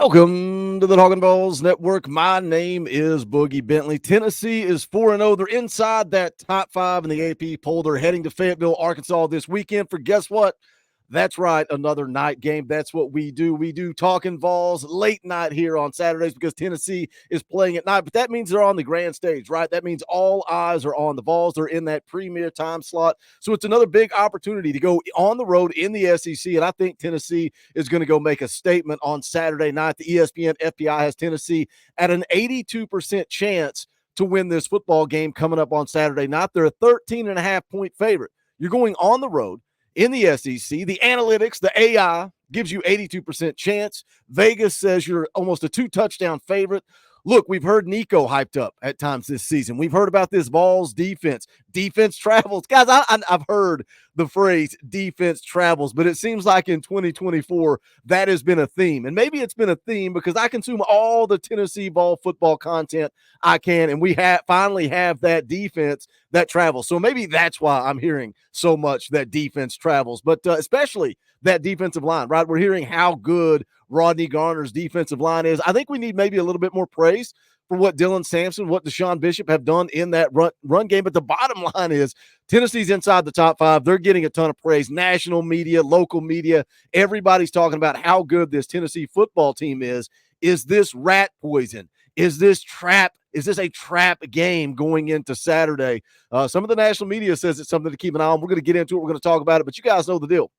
Welcome to the Talkin VAWLS Network. My name is Boogie Bentley. Tennessee is 4-0. They're inside that top 5 in the AP poll. They're heading to Fayetteville, Arkansas this weekend for guess what? That's right, another night game. That's what we do. We do Talkin VAWLS late night here on Saturdays because Tennessee is playing at night. But that means they're on the grand stage, right? That means all eyes are on the Vols. They're in that premier time slot. So it's another big opportunity to go on the road in the SEC. And I think Tennessee is going to go make a statement on Saturday night. The ESPN FPI has Tennessee at an 82% chance to win this football game coming up on Saturday night. They're a 13.5-point favorite. You're going on the road in the SEC. The analytics, the AI gives you 82% chance. Vegas says you're almost a 2-touchdown favorite. Look, we've heard Nico hyped up at times this season. We've heard about this Vols defense. Defense travels. Guys, I've heard the phrase defense travels, but it seems like in 2024 that has been a theme. And maybe it's been a theme because I consume all the Tennessee Vol football content I can, and we finally have that defense that travels. So maybe that's why I'm hearing so much that defense travels, but especially that defensive line, right? We're hearing how good Rodney Garner's defensive line is. I think we need maybe a little bit more praise for what Dylan Sampson, what Deshaun Bishop have done in that run game. But the bottom line is Tennessee's inside the top 5. They're getting a ton of praise. National media, local media, everybody's talking about how good this Tennessee football team is. Is this rat poison? Is this trap? Is this a trap game going into Saturday? Some of the national media says it's something to keep an eye on. We're going to get into it. We're going to talk about it, but you guys know the deal.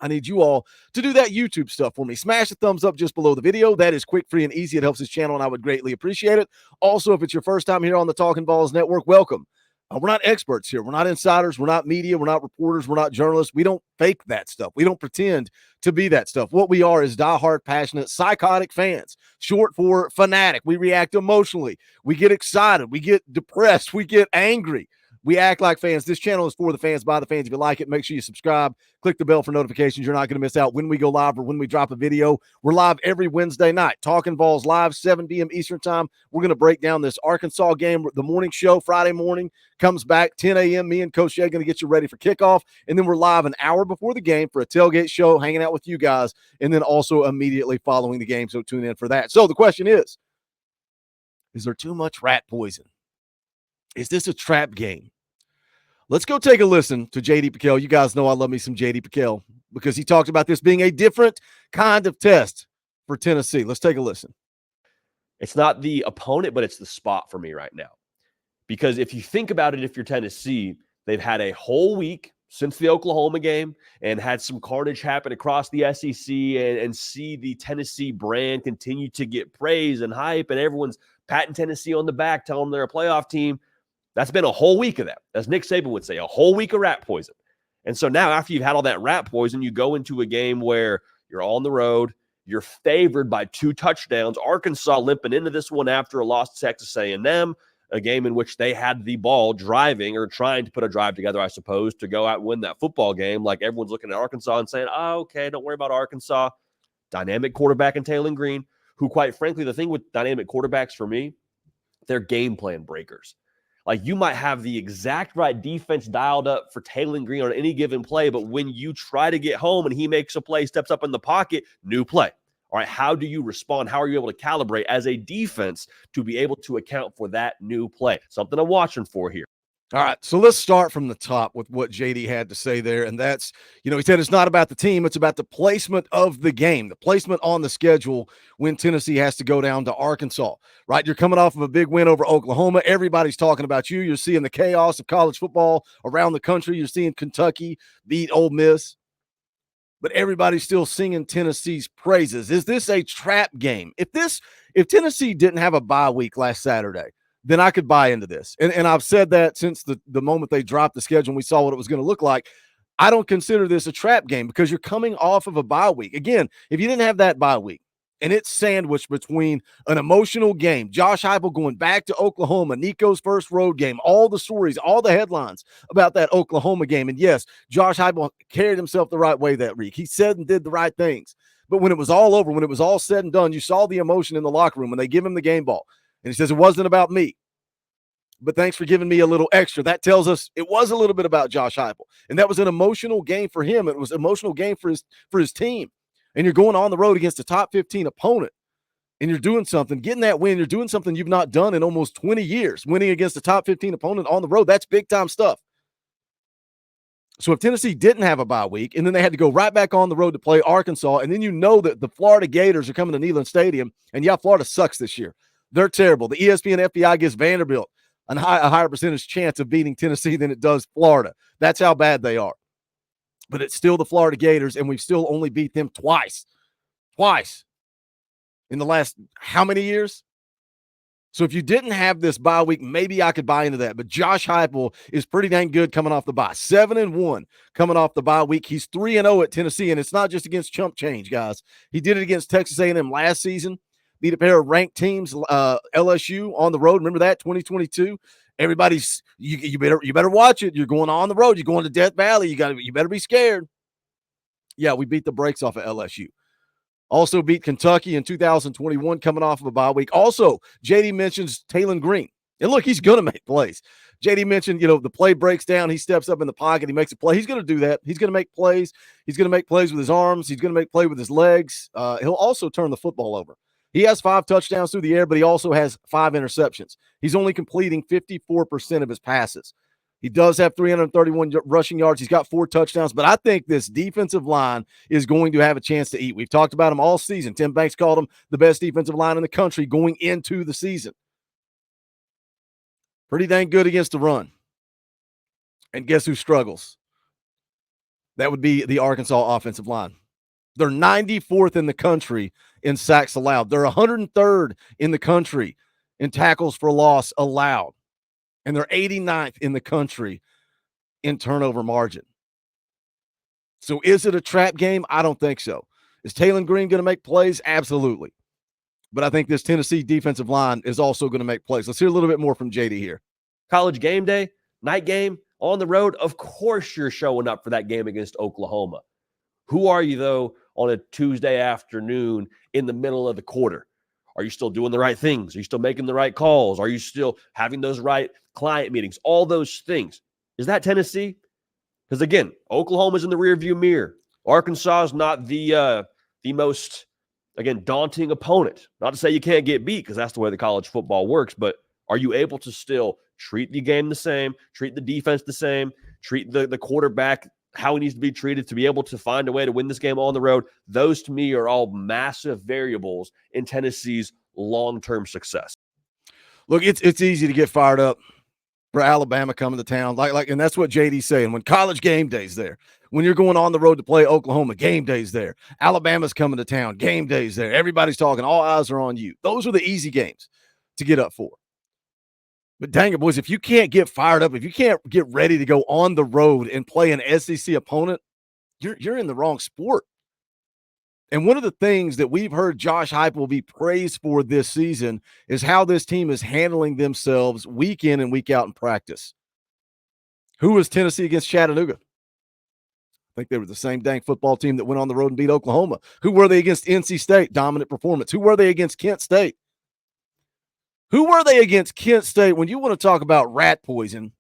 I need you all to do that YouTube stuff for me. Smash the thumbs up just below the video. That is quick, free, and easy. It helps this channel, and I would greatly appreciate it. Also, if it's your first time here on the Talkin VAWLS Network, welcome. We're not experts here. We're not insiders. We're not media. We're not reporters. We're not journalists. We don't fake that stuff. We don't pretend to be that stuff. What we are is diehard, passionate, psychotic fans, short for fanatic. We react emotionally. We get excited. We get depressed. We get angry. We act like fans. This channel is for the fans, by the fans. If you like it, make sure you subscribe. Click the bell for notifications. You're not going to miss out when we go live or when we drop a video. We're live every Wednesday night. Talkin VAWLS live, 7 p.m. Eastern time. We're going to break down this Arkansas game. The morning show, Friday morning, comes back 10 a.m. Me and Coach Shay going to get you ready for kickoff. And then we're live an hour before the game for a tailgate show, hanging out with you guys, and then also immediately following the game. So tune in for that. So the question is there too much rat poison? Is this a trap game? Let's go take a listen to J.D. PicKell. You guys know I love me some J.D. PicKell because he talked about this being a different kind of test for Tennessee. Let's take a listen. It's not the opponent, but it's the spot for me right now. Because if you think about it, if you're Tennessee, they've had a whole week since the Oklahoma game and had some carnage happen across the SEC and see the Tennessee brand continue to get praise and hype, and everyone's patting Tennessee on the back, telling them they're a playoff team. That's been a whole week of that. As Nick Saban would say, a whole week of rat poison. And so now after you've had all that rat poison, you go into a game where you're on the road, you're favored by 2 touchdowns. Arkansas limping into this one after a loss to Texas A&M, a game in which they had the ball driving or trying to put a drive together, I suppose, to go out and win that football game. Like everyone's looking at Arkansas and saying, oh, okay, don't worry about Arkansas. Dynamic quarterback in Talon Green, who quite frankly, the thing with dynamic quarterbacks for me, they're game plan breakers. Like you might have the exact right defense dialed up for Talon Green on any given play, but when you try to get home and he makes a play, steps up in the pocket, new play. All right, how do you respond? How are you able to calibrate as a defense to be able to account for that new play? Something I'm watching for here. All right, so let's start from the top with what JD had to say there, and that's, he said it's not about the team, it's about the placement of the game, the placement on the schedule when Tennessee has to go down to Arkansas, right? You're coming off of a big win over Oklahoma. Everybody's talking about you. You're seeing the chaos of college football around the country. You're seeing Kentucky beat Ole Miss, but everybody's still singing Tennessee's praises. Is this a trap game? If Tennessee didn't have a bye week last Saturday, then I could buy into this. And I've said that since the moment they dropped the schedule and we saw what it was going to look like. I don't consider this a trap game because you're coming off of a bye week. Again, if you didn't have that bye week and it's sandwiched between an emotional game, Josh Heupel going back to Oklahoma, Nico's first road game, all the stories, all the headlines about that Oklahoma game. And yes, Josh Heupel carried himself the right way that week. He said and did the right things. But when it was all over, when it was all said and done, you saw the emotion in the locker room when they give him the game ball. And he says, it wasn't about me, but thanks for giving me a little extra. That tells us it was a little bit about Josh Heupel. And that was an emotional game for him. It was an emotional game for his team. And you're going on the road against a top 15 opponent and you're doing something, getting that win, you're doing something you've not done in almost 20 years, winning against a top 15 opponent on the road. That's big-time stuff. So if Tennessee didn't have a bye week, and then they had to go right back on the road to play Arkansas, and then you know that the Florida Gators are coming to Neyland Stadium, and yeah, Florida sucks this year. They're terrible. The ESPN FBI gives Vanderbilt a higher percentage chance of beating Tennessee than it does Florida. That's how bad they are. But it's still the Florida Gators, and we've still only beat them twice in the last how many years? So if you didn't have this bye week, maybe I could buy into that. But Josh Heupel is pretty dang good coming off the bye. 7-1 coming off the bye week. He's 3-0 at Tennessee, and it's not just against chump change, guys. He did it against Texas A&M last season. Beat a pair of ranked teams, LSU on the road. Remember that, 2022? Everybody's you better watch it. You're going on the road. You're going to Death Valley. You better be scared. Yeah, we beat the brakes off of LSU. Also beat Kentucky in 2021 coming off of a bye week. Also, JD mentions Talon Green. And look, he's going to make plays. JD mentioned, the play breaks down. He steps up in the pocket. He makes a play. He's going to do that. He's going to make plays. He's going to make plays with his arms. He's going to make play with his legs. He'll also turn the football over. He has 5 touchdowns through the air, but he also has 5 interceptions. He's only completing 54% of his passes. He does have 331 rushing yards. He's got 4 touchdowns, but I think this defensive line is going to have a chance to eat. We've talked about him all season. Tim Banks called him the best defensive line in the country going into the season. Pretty dang good against the run. And guess who struggles? That would be the Arkansas offensive line. They're 94th in the country in sacks allowed. They're 103rd in the country in tackles for loss allowed. And they're 89th in the country in turnover margin. So is it a trap game? I don't think so. Is Talon Green going to make plays? Absolutely. But I think this Tennessee defensive line is also going to make plays. Let's hear a little bit more from JD here. College game day, night game, on the road, of course you're showing up for that game against Oklahoma. Who are you, though, on a Tuesday afternoon in the middle of the quarter? Are you still doing the right things? Are you still making the right calls? Are you still having those right client meetings? All those things. Is that Tennessee? Because, again, Oklahoma's in the rearview mirror. Arkansas is not the most, again, daunting opponent. Not to say you can't get beat, because that's the way the college football works, but are you able to still treat the game the same, treat the defense the same, treat the quarterback how he needs to be treated to be able to find a way to win this game on the road? Those, to me, are all massive variables in Tennessee's long-term success. Look, it's easy to get fired up for Alabama coming to town. And that's what JD's saying. When college game day's there, when you're going on the road to play Oklahoma, game day's there. Alabama's coming to town, game day's there. Everybody's talking. All eyes are on you. Those are the easy games to get up for. But dang it, boys, if you can't get fired up, if you can't get ready to go on the road and play an SEC opponent, you're in the wrong sport. And one of the things that we've heard Josh Heupel be praised for this season is how this team is handling themselves week in and week out in practice. Who was Tennessee against Chattanooga? I think they were the same dang football team that went on the road and beat Oklahoma. Who were they against NC State? Dominant performance. Who were they against Kent State? Who were they against Kent State? When you want to talk about rat poison,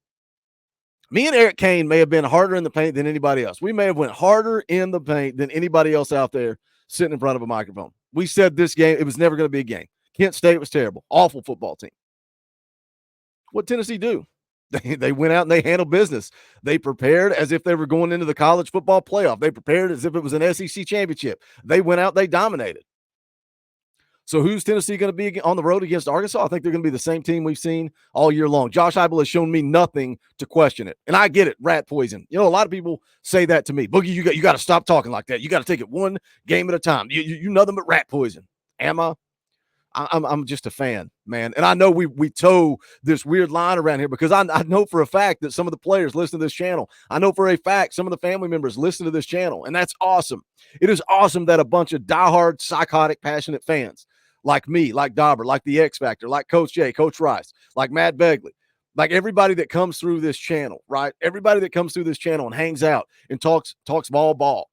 me and Eric Kane may have been harder in the paint than anybody else. We may have went harder in the paint than anybody else out there sitting in front of a microphone. We said this game, it was never going to be a game. Kent State was terrible. Awful football team. What Tennessee do? They went out and they handled business. They prepared as if they were going into the college football playoff. They prepared as if it was an SEC championship. They went out, they dominated. So who's Tennessee going to be on the road against Arkansas? I think they're going to be the same team we've seen all year long. Josh Heupel has shown me nothing to question it. And I get it, rat poison. A lot of people say that to me. Boogie, you got to stop talking like that. You got to take it one game at a time. You nothing but rat poison. Am I? I'm just a fan, man. And I know we toe this weird line around here because I know for a fact that some of the players listen to this channel. I know for a fact some of the family members listen to this channel, and that's awesome. It is awesome that a bunch of diehard, psychotic, passionate fans like me, like Dauber, like the X Factor, like Coach Jay, Coach Rice, like Matt Begley, like everybody that comes through this channel, right? Everybody that comes through this channel and hangs out and talks ball.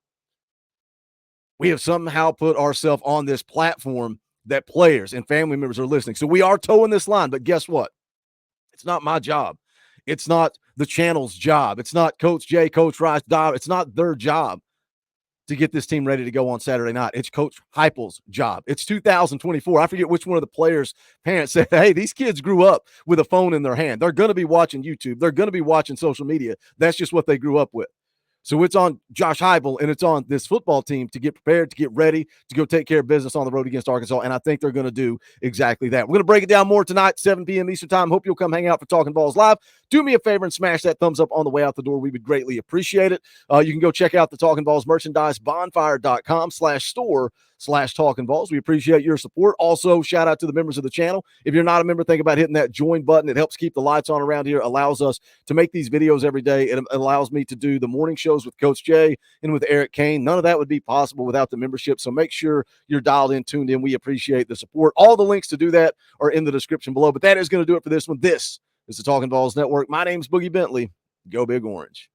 We have somehow put ourselves on this platform that players and family members are listening. So we are towing this line, but guess what? It's not my job. It's not the channel's job. It's not Coach Jay, Coach Rice, Dauber. It's not their job to get this team ready to go on Saturday night. It's Coach Heupel's job. It's 2024. I forget which one of the players' parents said, hey, these kids grew up with a phone in their hand. They're going to be watching YouTube. They're going to be watching social media. That's just what they grew up with. So it's on Josh Heupel and it's on this football team to get prepared, to get ready, to go take care of business on the road against Arkansas. And I think they're going to do exactly that. We're going to break it down more tonight, 7 p.m. Eastern time. Hope you'll come hang out for Talkin Vols Live. Do me a favor and smash that thumbs up on the way out the door. We would greatly appreciate it. You can go check out the Talkin Vols merchandise, bonfire.com/store/Talkin Vols. We appreciate your support. Also, shout out to the members of the channel. If you're not a member, think about hitting that join button. It helps keep the lights on around here, allows us to make these videos every day. It allows me to do the morning shows with Coach Jay and with Eric Kane. None of that would be possible without the membership. So make sure you're dialed in, tuned in. We appreciate the support. All the links to do that are in the description below. But that is going to do it for this one. This is the Talkin Vols Network. My name's Boogie Bentley. Go Big Orange.